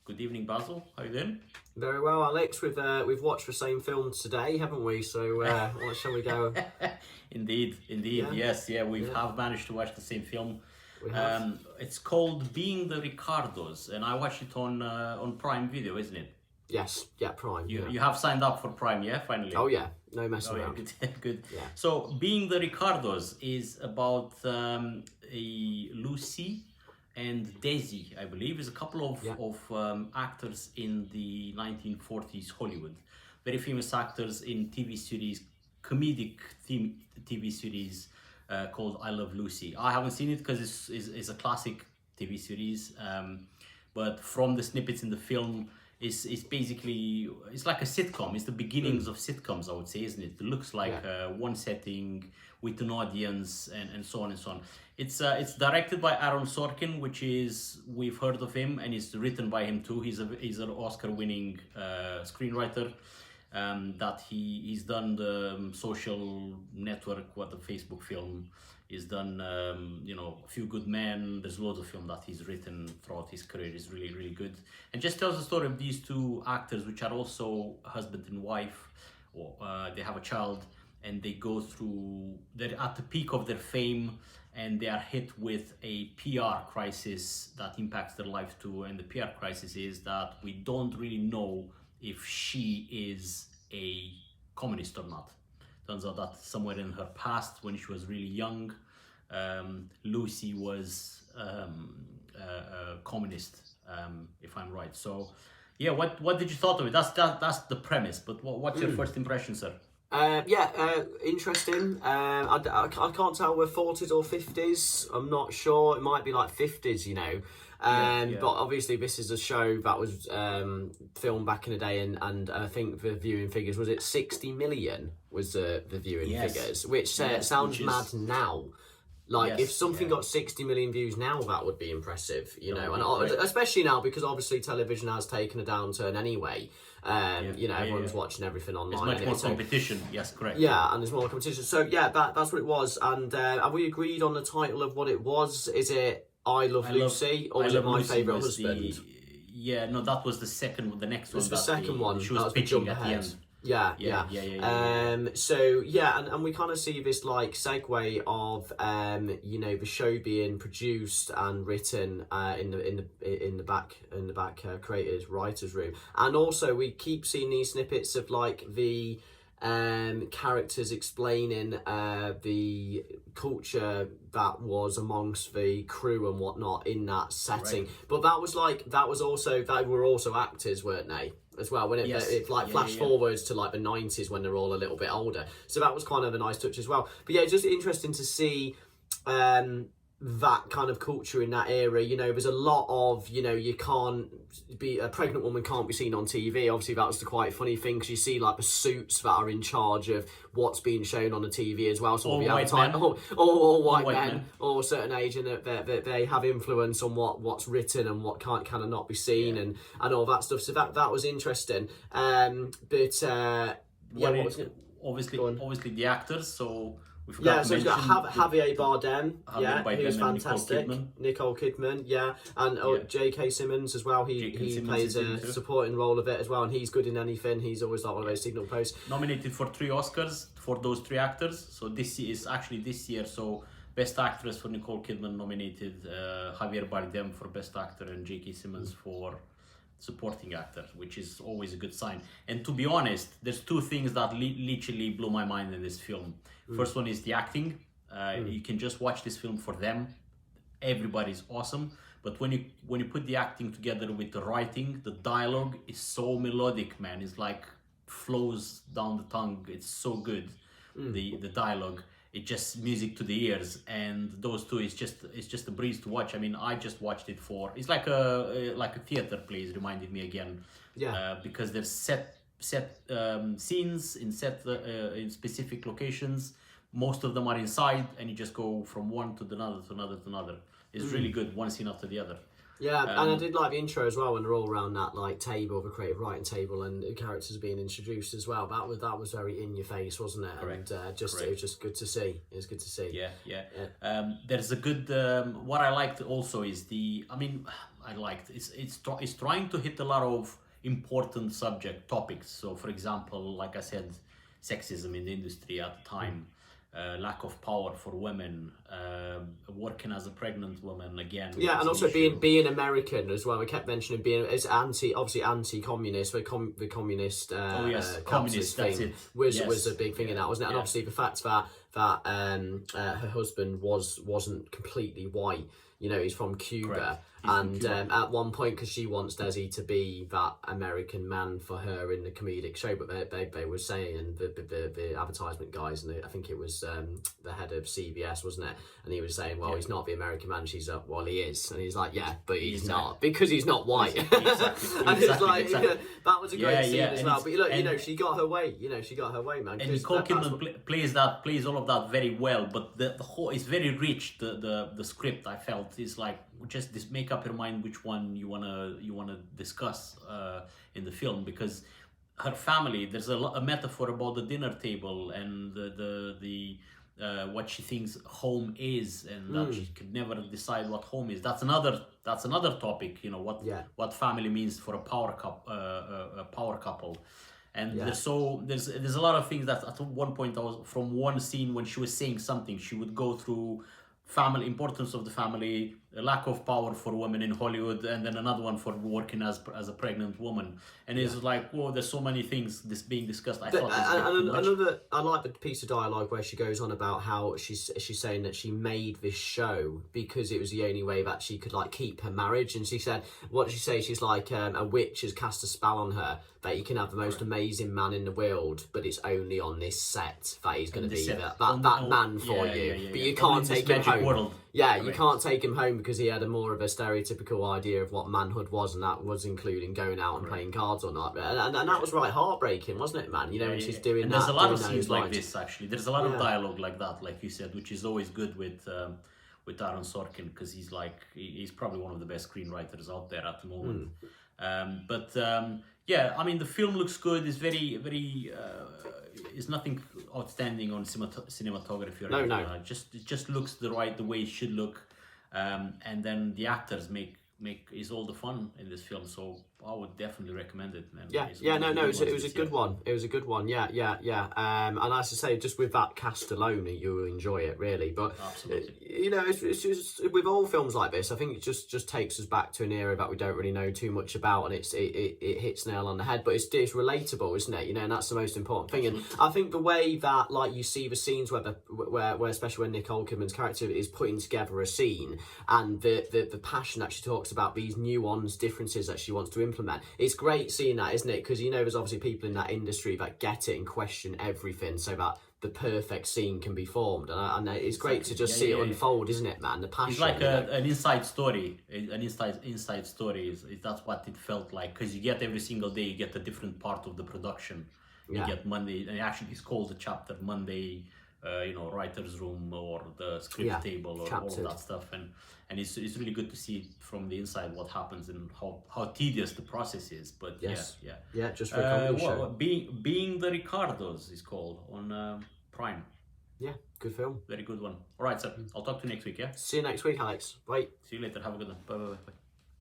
Good evening, Basil. How you doing? Very well, Alex. We've watched the same film today, haven't we? So what shall we go? Indeed, Yeah. yes, we have managed to watch the same film. We have. It's called Being The Ricardos, and I watched it on Prime Video, isn't it? Yes. Yeah. Prime. You have signed up for Prime, yeah? Finally. Oh yeah. No messing Oh yeah, around. good, good. Yeah. So, Being The Ricardos is about a Lucy and Daisy, I believe, is a couple of actors in the 1940s Hollywood. Very famous actors in TV series, comedic TV series called I Love Lucy. I haven't seen it because it's a classic TV series, but from the snippets in the film, it's basically, it's like a sitcom. It's the beginnings of sitcoms, I would say, isn't it? It looks like one setting with an audience and so on and so on. It's directed by Aron Sorkin, which is, we've heard of him, and it's written by him too. He's an Oscar-winning screenwriter. That he's done the Social Network, what the Facebook film. He's done, A Few Good Men. There's loads of film that he's written throughout his career. Is really, really good. And just tells the story of these two actors, which are also husband and wife, or they have a child, and they go through, they're at the peak of their fame, and they are hit with a PR crisis that impacts their life too. And the PR crisis is that we don't really know if she is a communist or not. Turns out that somewhere in her past, when she was really young, Lucy was a communist, if I'm right. So, yeah, what did you thought of it? That's the premise. But what's your first impression, sir? Interesting. I can't tell we're 40s or 50s. I'm not sure. It might be like 50s, But obviously this is a show that was filmed back in the day, and I think the viewing figures, was it 60 million was the viewing figures, which sounds mad now. Like, if something got 60 million views now, that would be impressive, and especially now, because obviously television has taken a downturn anyway. Everyone's watching everything online. There's much more competition. Yes, correct. Yeah, and there's more competition. So that's what it was. And have we agreed on the title of what it was? Is it I Love Lucy, or is it My Favourite Husband? That was the second one. The next one. It was the second one. She was pitching at the end. And we kind of see this like segue of the show being produced and written in the back creators writers room, and also we keep seeing these snippets of like the characters explaining the culture that was amongst the crew and whatnot in that setting. Right. But they were also actors, weren't they? As well, when it flash forwards to like the 90s when they're all a little bit older. So that was kind of a nice touch as well. But yeah, just interesting to see that kind of culture in that era. There's a lot of, you can't be, a pregnant woman can't be seen on TV. Obviously that was the quite funny thing, because you see like the suits that are in charge of what's being shown on the TV as well. So all white men, or certain age, and that they have influence on what's written and what can and not be seen, and all that stuff. So that was interesting. Obviously the actors. So we've got so we've got Javier Bardem, who's fantastic. Nicole Kidman, and J.K. Simmons as well. He plays a supporting role of it as well, and he's good in anything. He's always like one of those signal posts. Nominated for 3 Oscars for those 3 actors. So this year. So Best Actress for Nicole Kidman nominated, Javier Bardem for Best Actor, and J.K. Simmons for supporting actor, which is always a good sign. And to be honest, there's 2 things that literally blew my mind in this film. First one is the acting. You can just watch this film for them. Everybody's awesome. But when you put the acting together with the writing, the dialogue is so melodic, man. It's like flows down the tongue. It's so good. The dialogue. It just music to the ears, and those 2 it's just a breeze to watch. I mean, I just watched it for, it's like a theater play. It reminded me again, because there's set scenes in specific locations. Most of them are inside, and you just go from one to another. It's really good, one scene after the other. Yeah, and I did like the intro as well, when they're all around that like table, the creative writing table, and the characters being introduced as well. That was very in your face, wasn't it? Correct. And it was just good to see. It was good to see. Yeah. There's a good. What I liked also is I I liked. It's trying to hit a lot of important subject topics. So, for example, like I said, sexism in the industry at the time, lack of power for women, working as a pregnant woman again. Yeah, and also being American as well. We kept mentioning being obviously anti-communist, but the communist communist thing was a big thing in that, wasn't it? And obviously the fact that her husband wasn't completely white. You know, he's from Cuba. And at one point, because she wants Desi to be that American man for her in the comedic show, but they were saying, the advertisement guys, and I think it was the head of CBS, wasn't it? And he was saying, well, he's not the American man. She's well, he is. And he's like, yeah, but he's not, because he's not white. And it's like, yeah, that was a great scene as well. But look, you know, she got her way. You know, she got her way, man. And Nicole Kidman plays all of that very well. But the whole is very rich. The script, I felt, is like, just make up your mind which one you wanna discuss in the film, because her family, there's a metaphor about the dinner table and the what she thinks home is, and that she could never decide what home is. That's another topic, you know, what family means for a power couple. And there's a lot of things that at one point, from one scene when she was saying something, she would go through family, importance of the family, a lack of power for women in Hollywood, and then another one for working as a pregnant woman. And it's like, whoa, there's so many things being discussed. I like the piece of dialogue where she goes on about how she's saying that she made this show because it was the only way that she could like keep her marriage. And she said, what did she say? She's like, a witch has cast a spell on her that you can have the most amazing man in the world, but it's only on this set that he's going to be that man for you. But you can't take him home. World. Yeah, you can't take him home because he had a more of a stereotypical idea of what manhood was, and that was including going out and playing cards or not. And that was right heartbreaking, wasn't it, man? You know, when she's doing and that. There's a lot of scenes like this, actually. There's a lot of dialogue like that, like you said, which is always good with Aron Sorkin, because he's probably one of the best screenwriters out there at the moment. Yeah, I mean, the film looks good. It's very, very. It's nothing outstanding on cinematography. Or anything. It just looks the way it should look, and then the actors make is all the fun in this film. So I would definitely recommend it. And it was a good one. It was a good one. Yeah. And as I say, just with that cast alone, you'll enjoy it really. But you know, it's just with all films like this, I think it just takes us back to an era that we don't really know too much about, and it hits nail on the head. But it's relatable, isn't it? You know, and that's the most important thing. And I think the way that like you see the scenes where especially when Nicole Kidman's character is putting together a scene, and the passion that she talks about, these nuanced differences that she wants to implement. It's great seeing that, isn't it? Because you know there's obviously people in that industry that get it and question everything so that the perfect scene can be formed, and it's great to just see it unfold, isn't it, man? The passion. It's like an inside story. An inside story is that's what it felt like, because you get every single day you get a different part of the production. You get Monday, and actually it's called the chapter Monday. Writer's room or the script table or all of that stuff, and it's really good to see from the inside what happens and how tedious the process is. But just for a comedy show. Being The Ricardos is called on Prime. Yeah, good film. Very good one. All right, sir. I'll talk to you next week. Yeah. See you next week, Alex. Bye. See you later. Have a good one. Bye.